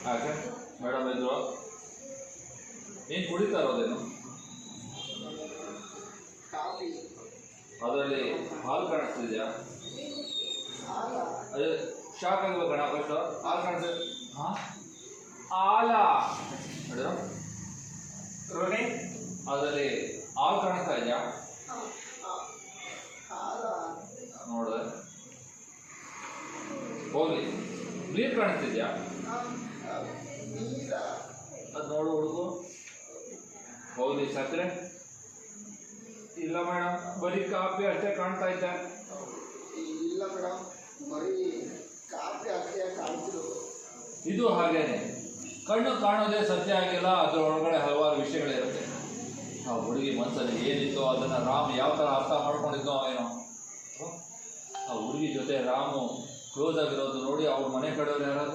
ಯಾಕೆ ಮೇಡಮ್ ಇದ್ರು ನೀನು ಕುಡಿತಾ ಇರೋದೇನು? ಕಾಫಿ ಅದರಲ್ಲಿ ಹಾಲು ಕಾಣಿಸ್ತಿದ್ಯಾ? ಅದೇ ಶಾಕ್ ಆಗಿಲ್ಲ ಕಣ ಫಸ್ಟ್ ಹಾಲು ಕಾಣಿಸ್ತದೆ. ಹಾಂ ಹಾಲ ನೋಡಿದ್ರು ರೋಣಿ ಅದರಲ್ಲಿ ಹಾಲು ಕಾಣಿಸ್ತಾ ಇದೆಯಾ? ನೋಡಿದೆ ಹೋಗ್ಲಿ. ನೀರು ಕಾಣಿಸ್ತಿದ್ಯಾ? ಅದು ನೋಡು ಹುಡುಗು. ಹೋಗ್ಲಿ. ಸಕ್ಕರೆ ಇಲ್ಲ ಮೇಡಮ್, ಬರೀ ಕಾಫಿ ಅಷ್ಟೇ ಕಾಣ್ತಾ ಇದ್ದೆ. ಇಲ್ಲ ಮೇಡಮ್, ಬರೀ ಕಾಫಿ ಅಷ್ಟೇ ಕಾಣ್ತಿರೋದು. ಇದು ಹಾಗೇನೆ, ಕಣ್ಣು ಕಾಣೋದೇ ಸತ್ಯ ಆಗಿಲ್ಲ, ಅದರ ಒಳಗಡೆ ಹಲವಾರು ವಿಷಯಗಳಿರುತ್ತೆ. ಆ ಹುಡುಗಿ ಮನಸ್ಸಲ್ಲಿ ಏನಿತ್ತೋ ಅದನ್ನು ರಾಮ್ ಯಾವ ಥರ ಅರ್ಥ ಮಾಡ್ಕೊಂಡಿದ್ದೋ ಏನೋ. ಆ ಹುಡುಗಿ ಜೊತೆ ರಾಮು ಕ್ಲೋಸ್ ಆಗಿರೋದು ನೋಡಿ ಅವ್ರ ಮನೆ ಕಡೆಯವ್ರು ಯಾರಾದ್ರು